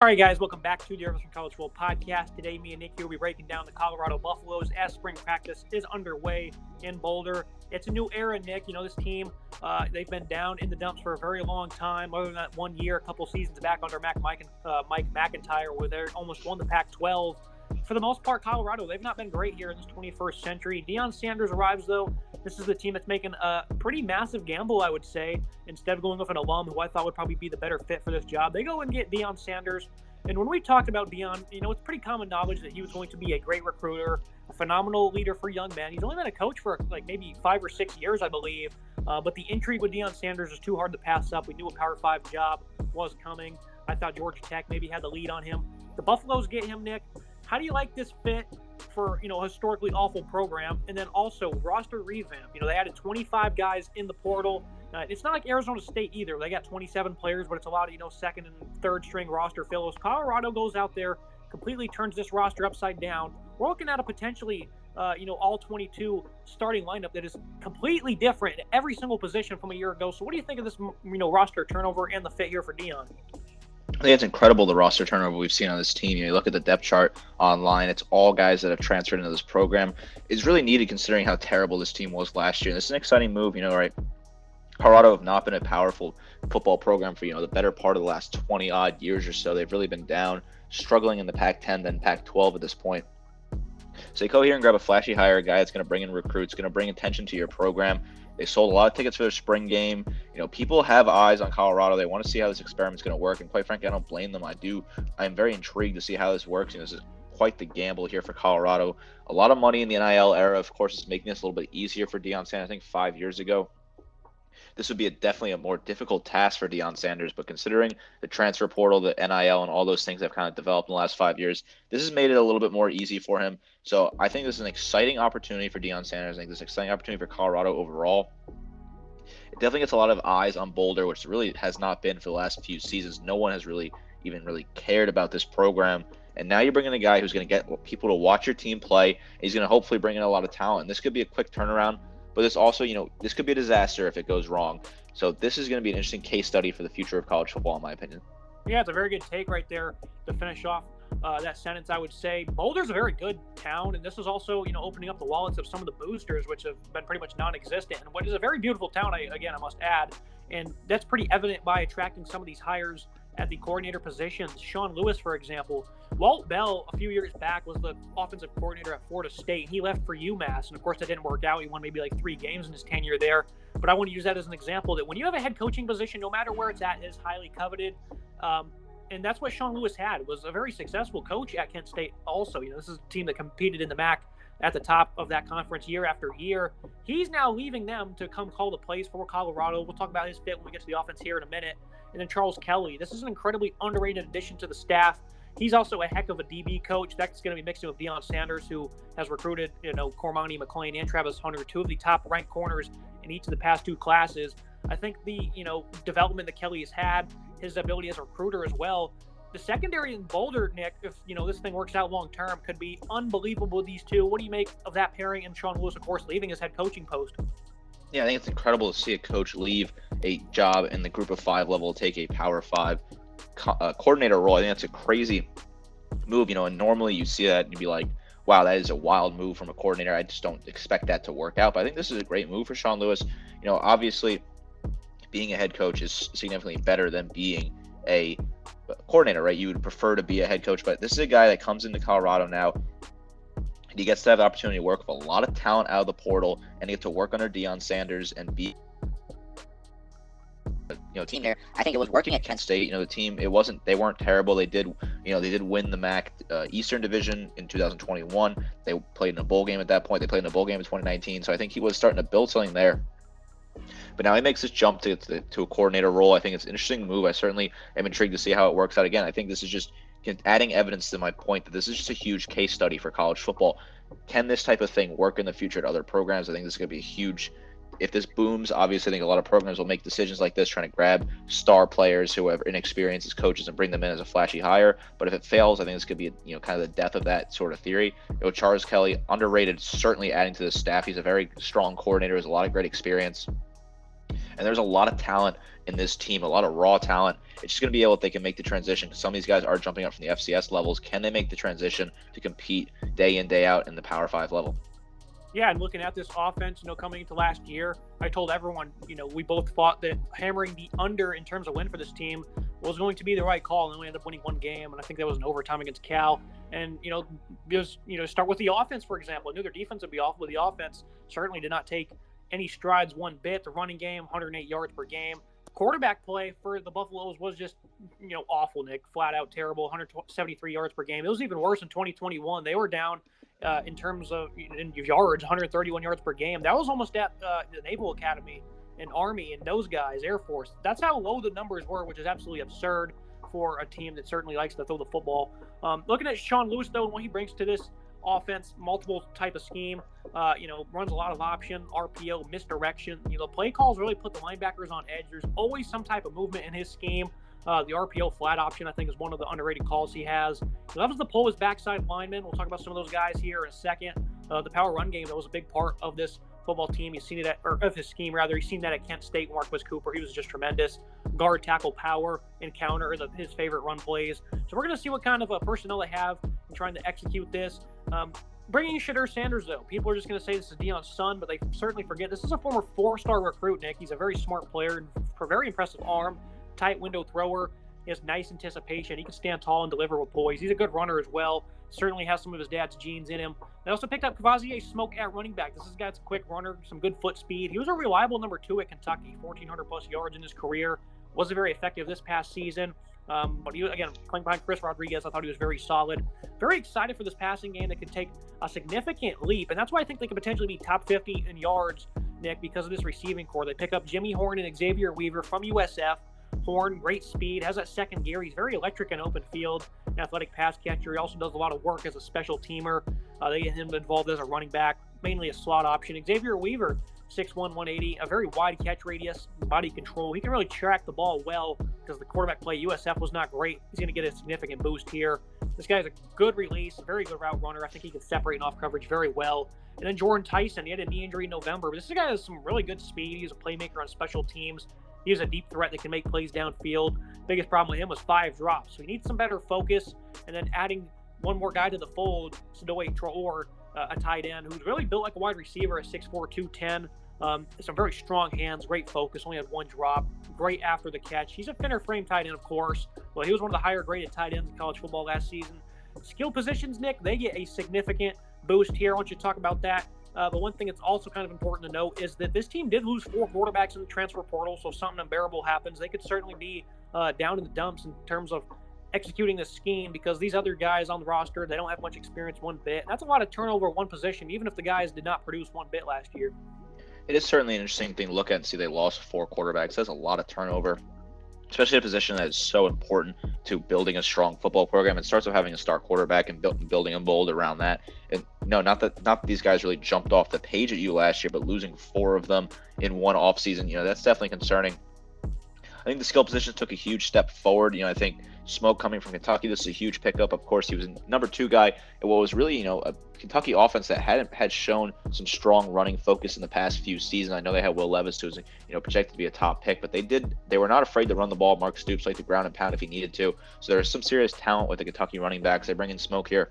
All right, guys, welcome back to the Rivers from College Football podcast. Today, me and Nick here will be breaking down the Colorado Buffaloes as spring practice is underway in Boulder. It's a new era, Nick. You know, this team, they've been down in the dumps for a very long time. Other than that 1 year, a couple seasons back under Mike McIntyre, where they almost won the Pac-12. For the most part, Colorado, they've not been great here in this 21st century. Deion Sanders arrives, though. This is the team that's making a pretty massive gamble, I would say. Instead of going with an alum who I thought would probably be the better fit for this job, they go and get Deion Sanders. And when we talked about Deion, you know, it's pretty common knowledge that he was going to be a great recruiter, a phenomenal leader for young men. He's only been a coach for like maybe 5 or 6 years, I believe. But the intrigue with Deion Sanders is too hard to pass up. We knew a Power 5 job was coming. I thought Georgia Tech maybe had the lead on him. The Buffaloes get him, Nick. How do you like this fit for, you know, a historically awful program? And then also roster revamp. You know, they added 25 guys in the portal. It's not like Arizona State either. They got 27 players, but it's a lot of, you know, second and third string roster fillers. Colorado goes out there, completely turns this roster upside down. We're looking at a potentially, all 22 starting lineup that is completely different at every single position from a year ago. So what do you think of this, roster turnover and the fit here for Deion? I think it's incredible the roster turnover we've seen on this team. You look at the depth chart online, it's all guys that have transferred into this program. It's really needed considering how terrible this team was last year. And this is an exciting move, right? Colorado have not been a powerful football program for, the better part of the last 20 odd years or so. They've really been down, struggling in the Pac-10, then Pac-12 at this point. So they go here and grab a flashy hire, a guy that's going to bring in recruits, going to bring attention to your program. They sold a lot of tickets for their spring game. People have eyes on Colorado. They want to see how this experiment's going to work. And quite frankly, I don't blame them. I'm very intrigued to see how this works. This is quite the gamble here for Colorado. A lot of money in the NIL era, of course, is making this a little bit easier for Deion Sanders. I think 5 years ago, this would be definitely a more difficult task for Deion Sanders. But considering the transfer portal, the NIL, and all those things that have kind of developed in the last 5 years, this has made it a little bit more easy for him. So I think this is an exciting opportunity for Deion Sanders. I think this is an exciting opportunity for Colorado overall. It definitely gets a lot of eyes on Boulder, which really has not been for the last few seasons. No one has really cared about this program. And now you're bringing a guy who's going to get people to watch your team play. And he's going to hopefully bring in a lot of talent. And this could be a quick turnaround. But this also, this could be a disaster if it goes wrong. So this is going to be an interesting case study for the future of college football, in my opinion. Yeah, it's a very good take right there to finish off that sentence. I would say Boulder's a very good town, and this is also, opening up the wallets of some of the boosters, which have been pretty much non-existent. And what is a very beautiful town, I must add, and that's pretty evident by attracting some of these hires at the coordinator positions. Sean Lewis, for example. Walt Bell, a few years back, was the offensive coordinator at Florida State. He left for UMass, and of course that didn't work out. He won maybe like 3 games in his tenure there. But I want to use that as an example that when you have a head coaching position, no matter where it's at, it is highly coveted. And that's what Sean Lewis had, was a very successful coach at Kent State also. This is a team that competed in the MAC at the top of that conference year after year. He's now leaving them to come call the plays for Colorado. We'll talk about his fit when we get to the offense here in a minute. And then Charles Kelly. This is an incredibly underrated addition to the staff. He's also a heck of a DB coach. That's going to be mixing with Deion Sanders, who has recruited, Cormani McClain and Travis Hunter, 2 of the top-ranked corners in each of the past 2 classes. I think the, development that Kelly has had, his ability as a recruiter as well. The secondary in Boulder, Nick, if, this thing works out long-term, could be unbelievable with these two. What do you make of that pairing and Sean Lewis, of course, leaving his head coaching post? Yeah, I think it's incredible to see a coach leave a job in the group of 5 level, take a Power 5 coordinator role. I think that's a crazy move, and normally you see that and you'd be like, wow, that is a wild move from a coordinator. I just don't expect that to work out. But I think this is a great move for Sean Lewis. Obviously being a head coach is significantly better than being a coordinator, right? You would prefer to be a head coach, but this is a guy that comes into Colorado now. He gets to have the opportunity to work with a lot of talent out of the portal and get to work under Deion Sanders and be team there. I think it was working at Kent State. The team, they weren't terrible. They did win the MAC Eastern Division in 2021. They played in a bowl game at that point. They played in a bowl game in 2019. So I think he was starting to build something there. But now he makes this jump to a coordinator role. I think it's an interesting move. I certainly am intrigued to see how it works out. Again, I think this is just adding evidence to my point that this is just a huge case study for college football. Can this type of thing work in the future at other programs? I think this is going to be a huge. If this booms, obviously I think a lot of programs will make decisions like this, trying to grab star players who have inexperience as coaches and bring them in as a flashy hire. But if it fails, I think this could be kind of the death of that sort of theory. Charles Kelly, underrated, certainly adding to the staff. He's a very strong coordinator, has a lot of great experience. And there's a lot of talent in this team, a lot of raw talent. It's just going to be able if they can make the transition. Some of these guys are jumping up from the FCS levels. Can they make the transition to compete day in, day out in the Power 5 level? Yeah, and looking at this offense, coming into last year, I told everyone, we both thought that hammering the under in terms of win for this team was going to be the right call, and we ended up winning one game, and I think that was an overtime against Cal. And because start with the offense, for example. I knew their defense would be awful, but the offense certainly did not take any strides one bit. The running game, 108 yards per game. Quarterback play for the Buffaloes was just awful, Nick. Flat out terrible. 173 yards per game. It was even worse in 2021. They were down in terms of in yards, 131 yards per game. That was almost at the Naval Academy and Army and those guys, Air Force. That's how low the numbers were, which is absolutely absurd for a team that certainly likes to throw the football. Looking at Sean Lewis, though, and what he brings to this offense, multiple type of scheme, runs a lot of option, RPO, misdirection. The play calls really put the linebackers on edge. There's always some type of movement in his scheme. The RPO flat option, I think, is one of the underrated calls he has. He loves to pull his backside linemen. We'll talk about some of those guys here in a second. The power run game, that was a big part of this football team. You've seen it of his scheme, rather. You've seen that at Kent State, Marquis Cooper. He was just tremendous. Guard, tackle, power, and counter are his favorite run plays. So we're going to see what kind of personnel they have in trying to execute this. Bringing in Shedeur Sanders, though, people are just going to say this is Deion's son, but they certainly forget this is a former 4-star recruit, Nick. He's a very smart player, for a very impressive arm, tight window thrower. He has nice anticipation. He can stand tall and deliver with poise. He's a good runner as well. Certainly has some of his dad's genes in him. They also picked up Kavazier Smoke at running back. This guy's a quick runner, some good foot speed. He was a reliable number 2 at Kentucky, 1,400-plus yards in his career. Wasn't very effective this past season. But he, again, playing behind Chris Rodriguez, I thought he was very solid. Very excited for this passing game that could take a significant leap. And that's why I think they could potentially be top 50 in yards, Nick, because of this receiving core. They pick up Jimmy Horn and Xavier Weaver from USF. Horn, great speed, has that second gear. He's very electric in open field, an athletic pass catcher. He also does a lot of work as a special teamer. They get him involved as a running back, mainly a slot option. Xavier Weaver, 6'1", 180, a very wide catch radius, body control. He can really track the ball well because the quarterback play USF was not great. He's going to get a significant boost here. This guy's a good release, very good route runner. I think he can separate and off coverage very well. And then Jordan Tyson, he had a knee injury in November, but this guy has some really good speed. He's a playmaker on special teams. He's a deep threat that can make plays downfield. Biggest problem with him was 5 drops. So he needs some better focus. And then adding one more guy to the fold, Sadoe Traore, a tight end who's really built like a wide receiver at 6'4", 210. Some very strong hands, great focus, only had 1 drop, great after the catch. He's a thinner frame tight end, of course. Well, he was one of the higher graded tight ends in college football last season. Skill positions, Nick, they get a significant boost here. I want you to talk about that. But one thing that's also kind of important to note is that this team did lose 4 quarterbacks in the transfer portal, so if something unbearable happens, they could certainly be down in the dumps in terms of executing the scheme, because these other guys on the roster, they don't have much experience one bit. And that's a lot of turnover at one position, even if the guys did not produce one bit last year. It is certainly an interesting thing to look at and see they lost 4 quarterbacks. That's a lot of turnover, especially a position that is so important to building a strong football program. It starts with having a star quarterback and building a mold around that. And no, not that these guys really jumped off the page at you last year, but losing 4 of them in one offseason, that's definitely concerning. I think the skill positions took a huge step forward. I think Smoke coming from Kentucky, this is a huge pickup. Of course, he was a number 2 guy in what was really, a Kentucky offense that had shown some strong running focus in the past few seasons. I know they had Will Levis, who was, projected to be a top pick, but they were not afraid to run the ball. Mark Stoops liked to ground and pound if he needed to. So there's some serious talent with the Kentucky running backs. They bring in Smoke here,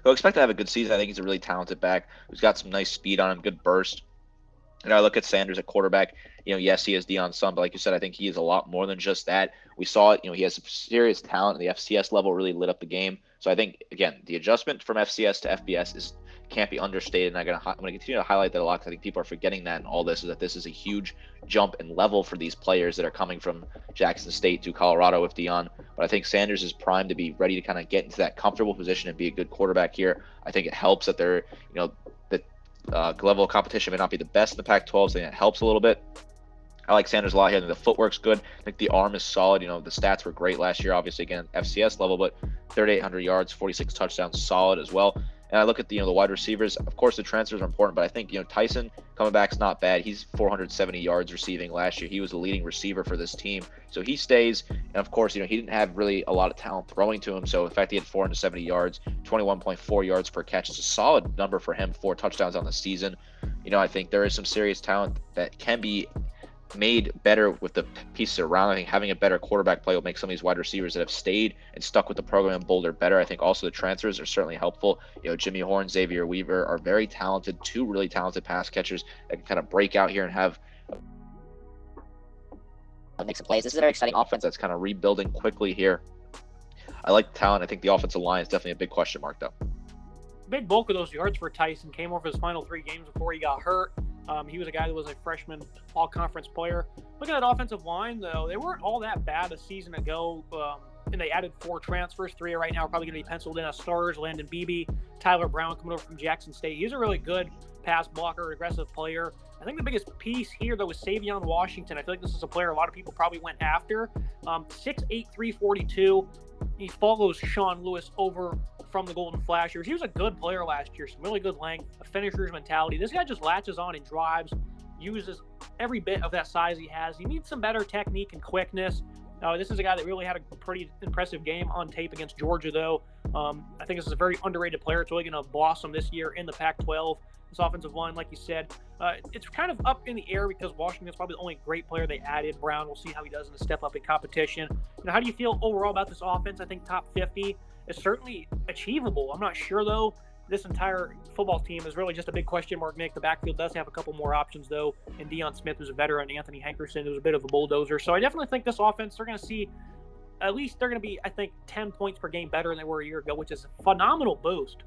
who I expect to have a good season. I think he's a really talented back who's got some nice speed on him, good burst. And I look at Sanders at quarterback. Yes, he is Deion's son, but like you said, I think he is a lot more than just that. We saw it. He has some serious talent at the FCS level, really lit up the game. So I think, again, the adjustment from FCS to FBS can't be understated. And I'm going to continue to highlight that a lot, because I think people are forgetting that in all this, is that this is a huge jump in level for these players that are coming from Jackson State to Colorado with Deion. But I think Sanders is primed to be ready to kind of get into that comfortable position and be a good quarterback here. I think it helps that they're, the level of competition may not be the best in the Pac-12, so I think it helps a little bit. I like Sanders a lot here. The footwork's good. I think the arm is solid. The stats were great last year, obviously, again, FCS level, but 3,800 yards, 46 touchdowns, solid as well. And I look at the wide receivers. Of course, the transfers are important, but I think Tyson coming back is not bad. He's 470 yards receiving last year. He was the leading receiver for this team, so he stays. And of course, he didn't have really a lot of talent throwing to him. So in fact, he had 470 yards, 21.4 yards per catch. It's a solid number for him. 4 touchdowns on the season. I think there is some serious talent that can be made better with the pieces around. I think having a better quarterback play will make some of these wide receivers that have stayed and stuck with the program in Boulder better. I think also the transfers are certainly helpful. Jimmy Horn, Xavier Weaver are very talented, two really talented pass catchers that can kind of break out here and have make some plays. This is a very exciting offense that's kind of rebuilding quickly here. I like the talent. I think the offensive line is definitely a big question mark, though. Big bulk of those yards for Tyson came over his final 3 games before he got hurt. He was a guy that was a freshman all-conference player. Look at that offensive line, though. They weren't all that bad a season ago, and they added 4 transfers. 3 right now are probably going to be penciled in as starters. Landon Beebe, Tyler Brown coming over from Jackson State. He's a really good pass blocker, aggressive player. I think the biggest piece here, though, is Savion Washington. I feel like this is a player a lot of people probably went after. 6'8", 342. He follows Sean Lewis over from the Golden Flashers. He was a good player last year, some really good length, a finisher's mentality. This guy just latches on and drives, uses every bit of that size he has. He needs some better technique and quickness. This is a guy that really had a pretty impressive game on tape against Georgia, though. I think this is a very underrated player. It's really going to blossom this year in the Pac-12. This offensive line, like you said, it's kind of up in the air because Washington's probably the only great player they added. Brown, we'll see how he does in the step-up in competition. How do you feel overall about this offense? I think top 50 is certainly achievable. I'm not sure, though. This entire football team is really just a big question mark, Nick. The backfield does have a couple more options, though, and Deion Smith, who's a veteran, Anthony Hankerson, who's a bit of a bulldozer. So I definitely think this offense, they're going to see at least they're going to be, I think, 10 points per game better than they were a year ago, which is a phenomenal boost.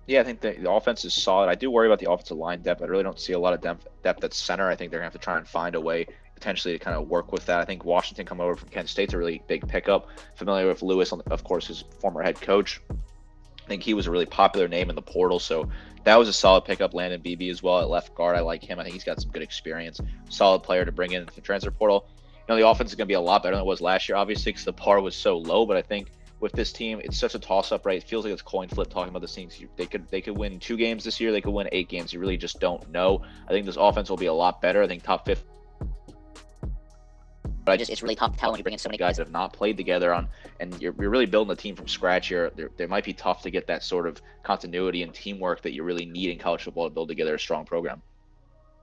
Yeah, I think the offense is solid. I do worry about the offensive line depth. I really don't see a lot of depth at center. I think they're going to have to try and find a way potentially to kind of work with that. I think Washington coming over from Kent State's a really big pickup. Familiar with Lewis, of course, his former head coach. I think he was a really popular name in the portal, so that was a solid pickup. Landon Beebe as well at left guard. I like him. I think he's got some good experience. Solid player to bring in the transfer portal. The offense is going to be a lot better than it was last year, obviously, because the bar was so low, but I think with this team, it's such a toss-up, right? It feels like it's coin flip talking about the things. They could win 2 games this year. They could win 8 games. You really just don't know. I think this offense will be a lot better. I think top 50. But it's really tough to tell when you bring in so many guys that have not played together and you're really building a team from scratch here. They might be tough to get that sort of continuity and teamwork that you really need in college football to build together a strong program.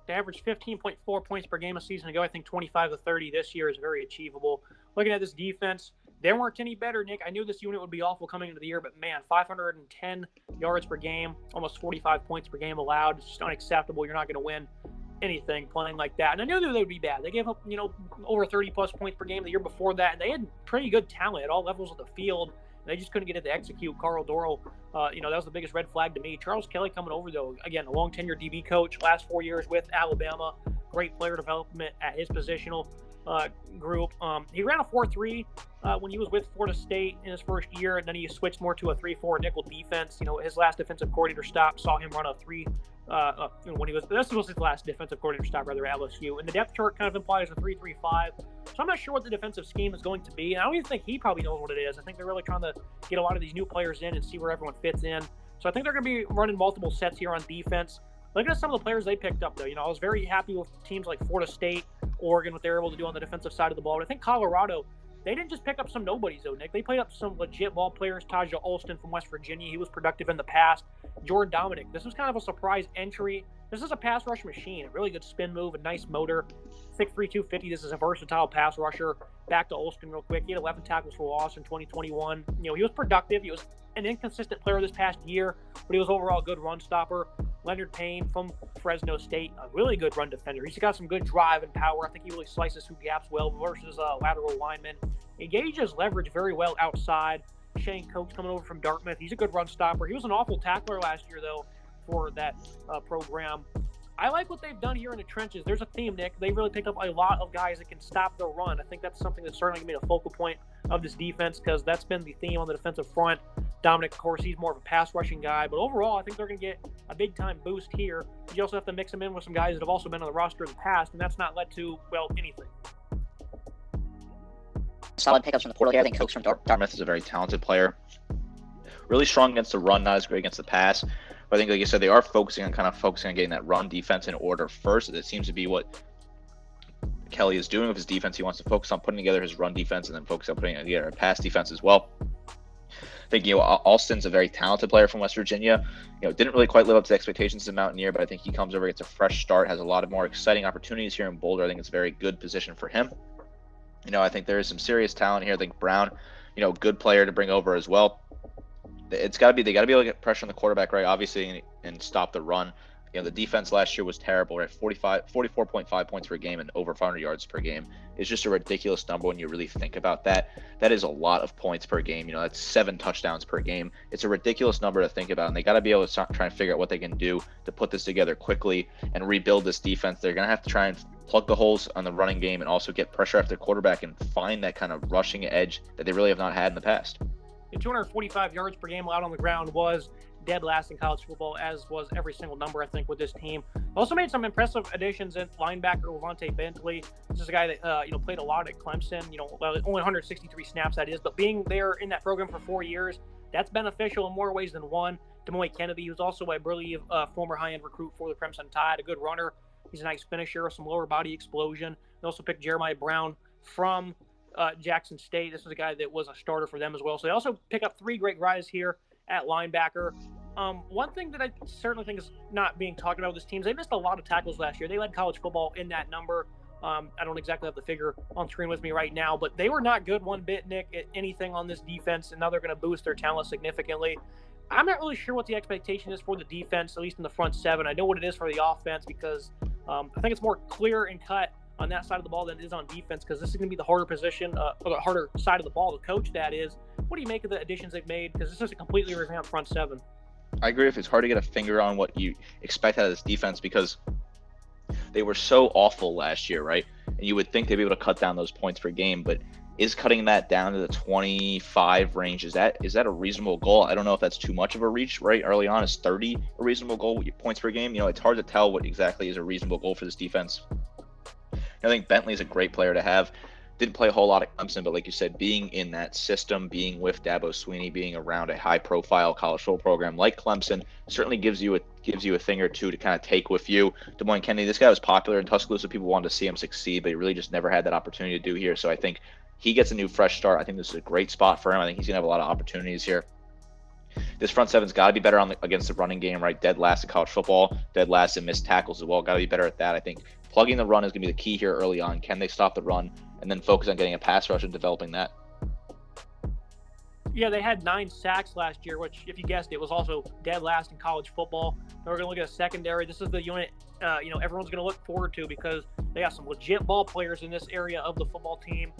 They averaged 15.4 points per game a season ago. I think 25 to 30 this year is very achievable. Looking at this defense, they weren't any better, Nick. I knew this unit would be awful coming into the year, but man, 510 yards per game, almost 45 points per game allowed. It's just unacceptable. You're not going to win anything playing like that. And I knew they would be bad. They gave up, over 30-plus points per game the year before that, and they had pretty good talent at all levels of the field. They just couldn't get it to execute. Carl Dorrell, that was the biggest red flag to me. Charles Kelly coming over, though, again, a long tenure DB coach, last 4 years with Alabama, great player development at his positional group. He ran a 4-3 when he was with Florida State in his first year, and then he switched more to a 3-4 nickel defense. His last defensive coordinator stop saw him run a 3 when he was, this was his last defensive coordinator stop, rather, at LSU. And the depth chart kind of implies a 3-3-5. So I'm not sure what the defensive scheme is going to be. And I don't even think he probably knows what it is. I think they're really trying to get a lot of these new players in and see where everyone fits in. So I think they're going to be running multiple sets here on defense. Looking at some of the players they picked up, though, I was very happy with teams like Florida State, Oregon, what they were able to do on the defensive side of the ball. But I think Colorado, they didn't just pick up some nobodies, though, Nick. They played up some legit ball players. Taja Olston from West Virginia. He was productive in the past. Jordan Dominic. This was kind of a surprise entry. This is a pass rush machine. A really good spin move, a nice motor. 6'3", 250. This is a versatile pass rusher. Back to Olston real quick. He had 11 tackles for loss in 2021. He was productive. He was an inconsistent player this past year, but he was overall a good run stopper. Leonard Payne from Fresno State, a really good run defender. He's got some good drive and power. I think he really slices through gaps well versus lateral linemen. Engages leverage very well outside. Shane Coates coming over from Dartmouth. He's a good run stopper. He was an awful tackler last year, though, for that program. I like what they've done here in the trenches. There's a theme, Nick. They really picked up a lot of guys that can stop the run. I think that's something that's certainly going to be a focal point of this defense because that's been the theme on the defensive front. Dominic, of course, he's more of a pass rushing guy. But overall, I think they're going to get a big-time boost here. You also have to mix them in with some guys that have also been on the roster in the past, and that's not led to, anything. Solid pickups from the portal here. I think Coates from Dartmouth is a very talented player. Really strong against the run, not as great against the pass. But I think, like you said, they are focusing on getting that run defense in order first. It seems to be what Kelly is doing with his defense. He wants to focus on putting together his run defense and then focus on putting together a pass defense as well. I think, Alston's a very talented player from West Virginia. Didn't really quite live up to the expectations as a Mountaineer, but I think he comes over, gets a fresh start, has a lot of more exciting opportunities here in Boulder. I think it's a very good position for him. I think there is some serious talent here. I think Brown, good player to bring over as well. They got to be able to get pressure on the quarterback, right? Obviously, and stop the run. The defense last year was terrible, right? 44.5 points per game and over 500 yards per game. It's just a ridiculous number when you really think about that. That is a lot of points per game. That's 7 touchdowns per game. It's a ridiculous number to think about, and they got to be able to start trying to figure out what they can do to put this together quickly and rebuild this defense. They're going to have to try and plug the holes on the running game and also get pressure after the quarterback and find that kind of rushing edge that they really have not had in the past. 245 yards per game out on the ground was dead last in college football, as was every single number, I think, with this team. Also made some impressive additions in linebacker Levante Bentley. This is a guy that played a lot at Clemson. Only 163 snaps, that is, but being there in that program for 4 years, that's beneficial in more ways than one. Demoy Kennedy, who's also, I believe, a former high-end recruit for the Crimson Tide, a good runner. He's a nice finisher, some lower body explosion. They also picked Jeremiah Brown from Jackson State. This is a guy that was a starter for them as well. So they also pick up 3 great guys here at linebacker. One thing that I certainly think is not being talked about with this team is they missed a lot of tackles last year. They led college football in that number. I don't exactly have the figure on screen with me right now, but they were not good one bit, Nick, at anything on this defense, and now they're going to boost their talent significantly. I'm not really sure what the expectation is for the defense, at least in the front 7. I know what it is for the offense because I think it's more clear and cut on that side of the ball than it is on defense, because this is going to be the harder position, or the harder side of the ball to coach, that is. What do you make of the additions they've made? Because this is a completely revamped front 7. I agree if it's hard to get a finger on what you expect out of this defense because they were so awful last year, right? And you would think they'd be able to cut down those points per game, but is cutting that down to the 25 range, is that a reasonable goal? I don't know if that's too much of a reach, right? Early on, is 30 a reasonable goal, points per game? It's hard to tell what exactly is a reasonable goal for this defense. I think Bentley's a great player to have. Didn't play a whole lot at Clemson, but like you said, being in that system, being with Dabo Swinney, being around a high-profile college football program like Clemson certainly gives you a thing or two to kind of take with you. Demoy Kennedy, this guy was popular in Tuscaloosa. People wanted to see him succeed, but he really just never had that opportunity to do here. So I think he gets a new fresh start. I think this is a great spot for him. I think he's going to have a lot of opportunities here. This front 7's got to be better against the running game, right? Dead last in college football, dead last in missed tackles as well. Got to be better at that. I think plugging the run is going to be the key here early on. Can they stop the run and then focus on getting a pass rush and developing that? Yeah, they had 9 sacks last year, which, if you guessed it, was also dead last in college football. We're going to look at a secondary. This is the unit, everyone's going to look forward to because they got some legit ball players in this area of the football team.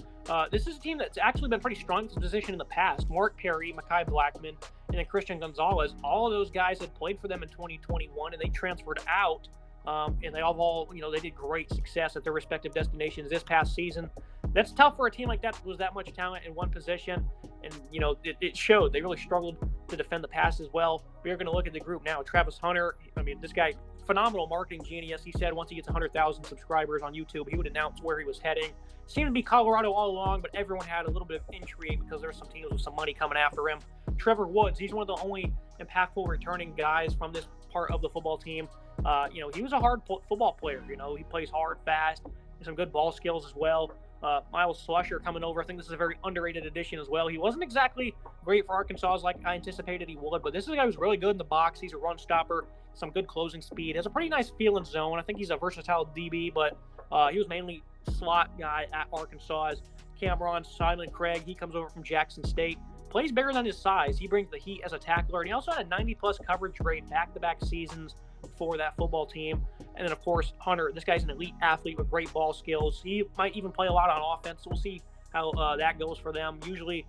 This is a team that's actually been pretty strong in this position in the past. Mark Perry, Mekhi Blackman, and then Christian Gonzalez. All of those guys had played for them in 2021, and they transferred out. And they all, they did great success at their respective destinations this past season. That's tough for a team like that that was that much talent in one position. And, it showed. They really struggled to defend the pass as well. We're going to look at the group now. Travis Hunter, this guy, phenomenal marketing genius. He said once he gets 100,000 subscribers on YouTube, he would announce where he was heading. Seemed to be Colorado all along, but everyone had a little bit of intrigue because there were some teams with some money coming after him. Trevor Woods, he's one of the only impactful returning guys from this part of the football team. He was a hard football player. He plays hard, fast, and some good ball skills as well. Miles Slusher coming over. I think this is a very underrated addition as well. He wasn't exactly great for Arkansas like I anticipated he would, but this is a guy who's really good in the box. He's a run stopper, some good closing speed, has a pretty nice feel in zone. I think he's a versatile DB, but he was mainly slot guy at Arkansas. Cameron Silent Craig, he comes over from Jackson State. Plays bigger than his size. He brings the heat as a tackler, and he also had a 90-plus coverage rate back-to-back seasons for that football team. And then, of course, Hunter, this guy's an elite athlete with great ball skills. He might even play a lot on offense, so we'll see how that goes for them. Usually,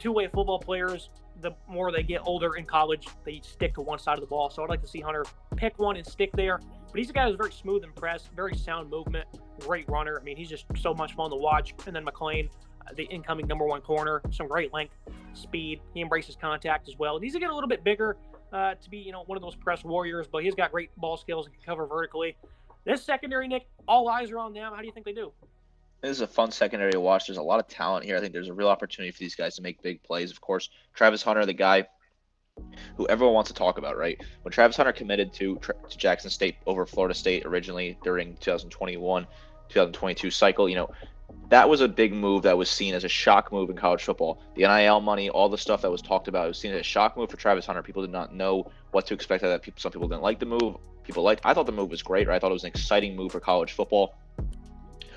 two-way football players, the more they get older in college, they stick to one side of the ball. So I'd like to see Hunter pick one and stick there. But he's a guy who's very smooth and pressed, very sound movement, great runner. He's just so much fun to watch. And then McLean, the incoming number 1 corner, some great length, speed. He embraces contact as well. And he's getting a little bit bigger to be, one of those press warriors, but he's got great ball skills and can cover vertically. This secondary, Nick, all eyes are on them. How do you think they do? This is a fun secondary to watch. There's a lot of talent here. I think there's a real opportunity for these guys to make big plays. Of course, Travis Hunter, the guy who everyone wants to talk about, right? When Travis Hunter committed to Jackson State over Florida State originally during 2021, 2022 cycle, that was a big move that was seen as a shock move in college football. The NIL money, all the stuff that was talked about, it was seen as a shock move for Travis Hunter. People did not know what to expect of that. Some people didn't like the move. I thought the move was great. Right? I thought it was an exciting move for college football.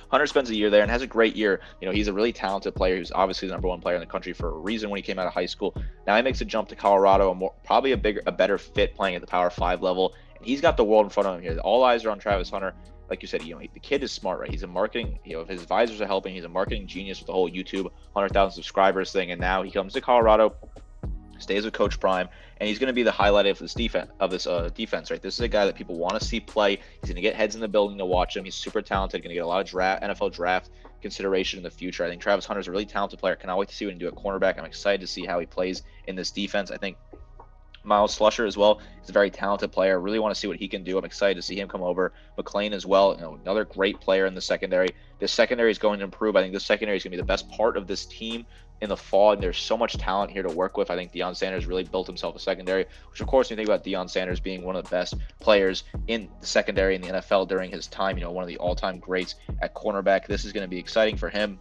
Hunter spends a year there and has a great year. He's a really talented player. He's obviously the number one player in the country for a reason when he came out of high school. Now he makes a jump to Colorado, probably a better fit playing at the Power 5 level. And he's got the world in front of him here. All eyes are on Travis Hunter. Like you said, the kid is smart, right? He's a marketing, if his advisors are helping, he's a marketing genius with the whole YouTube 100,000 subscribers thing. And now he comes to Colorado, stays with Coach Prime, and he's going to be the highlight of this defense, right? This is a guy that people want to see play. He's going to get heads in the building to watch him. He's super talented, going to get a lot of NFL draft consideration in the future. I think Travis Hunter is a really talented player. Cannot wait to see what he can do at cornerback. I'm excited to see how he plays in this defense. I think Miles Slusher as well. He's a very talented player. Really want to see what he can do. I'm excited to see him come over. McClain as well. Another great player in the secondary. This secondary is going to improve. I think this secondary is going to be the best part of this team in the fall. And there's so much talent here to work with. I think Deion Sanders really built himself a secondary, which of course, when you think about Deion Sanders being one of the best players in the secondary in the NFL during his time, one of the all-time greats at cornerback. This is going to be exciting for him,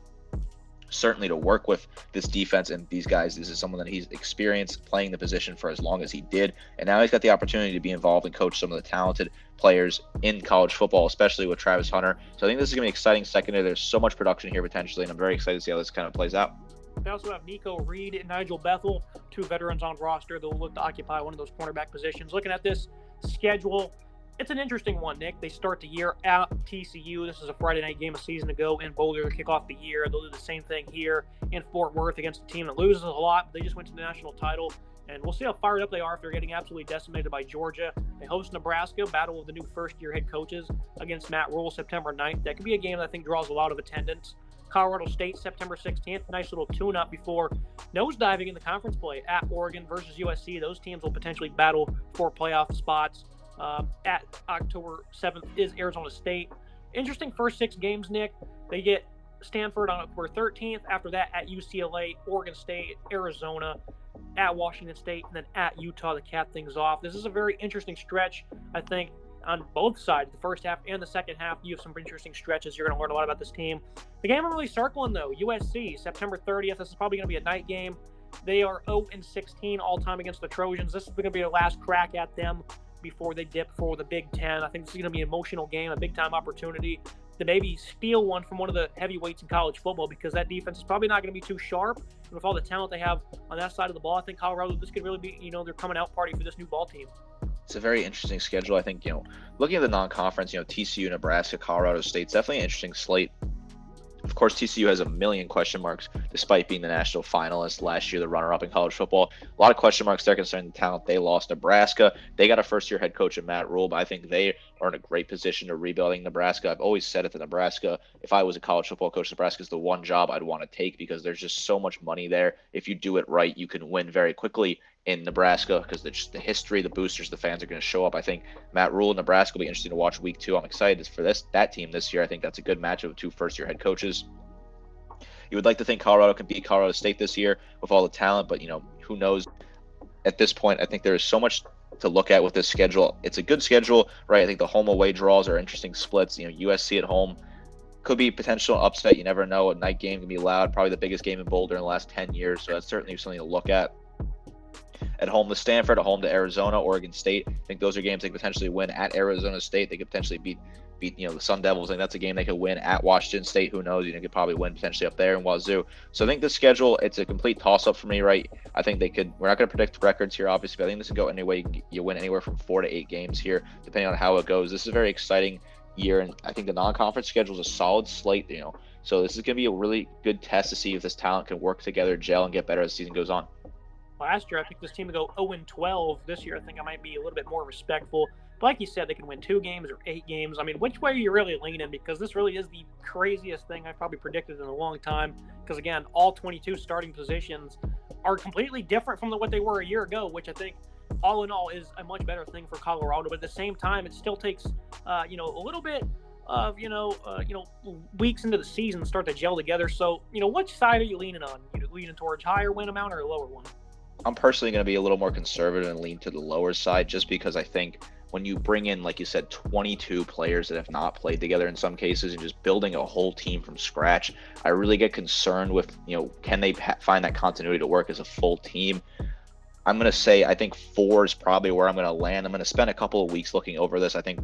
certainly, to work with this defense and these guys. This is someone that he's experienced playing the position for as long as he did, and now he's got the opportunity to be involved and coach some of the talented players in college football, especially with Travis Hunter. So I think this is going to be exciting secondary. There's so much production here potentially, and I'm very excited to see how this kind of plays out. They also have Nico Reed and Nigel Bethel, two veterans on roster that will look to occupy one of those cornerback positions. Looking at this schedule, it's an interesting one, Nick. They start the year at TCU. This is a Friday night game a season ago in Boulder to kick off the year. They'll do the same thing here in Fort Worth against a team that loses a lot, but they just went to the national title. And we'll see how fired up they are if they're getting absolutely decimated by Georgia. They host Nebraska, battle of the new first-year head coaches against Matt Rule September 9th. That could be a game that I think draws a lot of attendance. Colorado State, September 16th. Nice little tune-up before nosediving in the conference play at Oregon versus USC. Those teams will potentially battle for playoff spots. At October 7th is Arizona State. Interesting first 6 games, Nick. They get Stanford on October 13th. After that, at UCLA, Oregon State, Arizona, at Washington State, and then at Utah to cap things off. This is a very interesting stretch, I think, on both sides, the first half and the second half. You have some interesting stretches. You're going to learn a lot about this team. The game I'm really circling, though, USC, September 30th. This is probably going to be a night game. They are 0-16 all-time against the Trojans. This is going to be their last crack at them before they dip for the Big Ten. I think this is going to be an emotional game, a big-time opportunity to maybe steal one from one of the heavyweights in college football, because that defense is probably not going to be too sharp. And with all the talent they have on that side of the ball, I think Colorado, this could really be, their coming out party for this new ball team. It's a very interesting schedule. I think, looking at the non-conference, TCU, Nebraska, Colorado State, it's definitely an interesting slate. Of course, TCU has a million question marks, despite being the national finalist last year, the runner-up in college football. A lot of question marks there concerning the talent. They lost Nebraska. They got a first-year head coach in Matt Rule, but I think they are in a great position to rebuilding Nebraska. I've always said it to Nebraska, if I was a college football coach, Nebraska is the one job I'd want to take, because there's just so much money there. If you do it right, you can win very quickly in Nebraska, because the history, the boosters, the fans are going to show up. I think Matt Rule, Nebraska will be interesting to watch week 2. I'm excited for that team this year. I think that's a good matchup of 2 first-year head coaches. You would like to think Colorado can beat Colorado State this year with all the talent, but who knows? At this point, I think there is so much to look at with this schedule. It's a good schedule, right? I think the home away draws are interesting splits. USC at home could be potential upset. You never know. A night game can be loud. Probably the biggest game in Boulder in the last 10 years. So that's certainly something to look at. At home to Stanford, at home to Arizona, Oregon State. I think those are games they could potentially win. At Arizona State, they could potentially beat the Sun Devils. I think that's a game they could win. At Washington State, who knows? Could probably win potentially up there in Wazoo. So I think the schedule, it's a complete toss-up for me, right? I think they could. We're not going to predict records here, obviously, but I think this could go anyway. You win anywhere from 4 to 8 games here, depending on how it goes. This is a very exciting year, and I think the non-conference schedule is a solid slate. So this is going to be a really good test to see if this talent can work together, gel, and get better as the season goes on. Last year, I think this team would go 0-12. This year, I think I might be a little bit more respectful. But like you said, they can win 2 games or 8 games. I mean, which way are you really leaning? Because this really is the craziest thing I've probably predicted in a long time. Because, again, all 22 starting positions are completely different from what they were a year ago, which I think, all in all, is a much better thing for Colorado. But at the same time, it still takes, a little bit of, weeks into the season to start to gel together. So, which side are you leaning on? You leaning towards higher win amount or a lower one? I'm personally going to be a little more conservative and lean to the lower side, just because I think when you bring in, like you said, 22 players that have not played together in some cases and just building a whole team from scratch, I really get concerned with, can they find that continuity to work as a full team? I'm going to say I think 4 is probably where I'm going to land. I'm going to spend a couple of weeks looking over this. I think,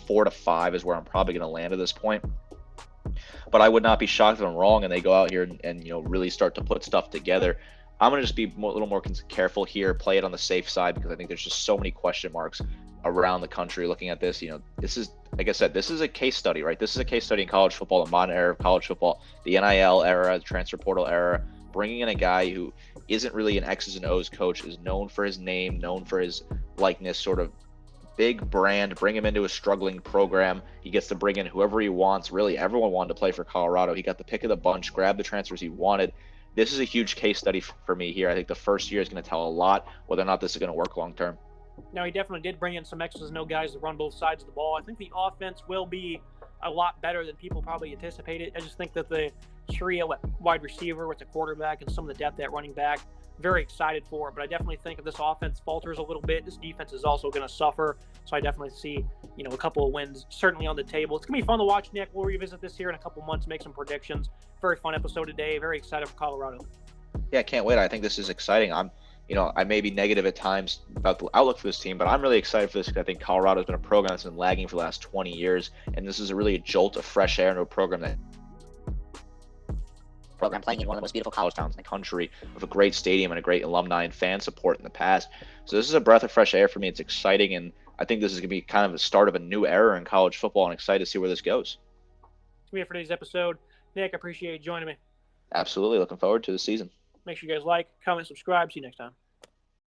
4 to 5 is where I'm probably going to land at this point. But I would not be shocked if I'm wrong and they go out here and really start to put stuff together. I'm going to just be a little more careful here, play it on the safe side, because I think there's just so many question marks around the country looking at this. This is, like I said, this is a case study, right? This is a case study in college football, the modern era of college football, the NIL era, the transfer portal era, bringing in a guy who isn't really an X's and O's coach, is known for his name, known for his likeness, sort of big brand, bring him into a struggling program. He gets to bring in whoever he wants. Really, everyone wanted to play for Colorado. He got the pick of the bunch, grabbed the transfers he wanted. This is a huge case study for me here. I think the first year is going to tell a lot whether or not this is going to work long term. Now, he definitely did bring in some X's and O guys to run both sides of the ball. I think the offense will be a lot better than people probably anticipated. I just think that the trio at wide receiver with the quarterback and some of the depth at running back, very excited for it. But I definitely think if this offense falters a little bit, this defense is also going to suffer. So I definitely see, a couple of wins certainly on the table. It's going to be fun to watch, Nick. We'll revisit this here in a couple months, make some predictions. Very fun episode today. Very excited for Colorado. Yeah, I can't wait. I think this is exciting. I may be negative at times about the outlook for this team, but I'm really excited for this because I think Colorado's been a program that's been lagging for the last 20 years, and this is really a jolt of fresh air into a program playing in one of the most beautiful college towns in the country, with a great stadium and a great alumni and fan support in the past. So this is a breath of fresh air for me. It's exciting, and I think this is going to be kind of the start of a new era in college football, and excited to see where this goes. That's me for today's episode. Nick, I appreciate you joining me. Absolutely. Looking forward to the season. Make sure you guys like, comment, subscribe. See you next time.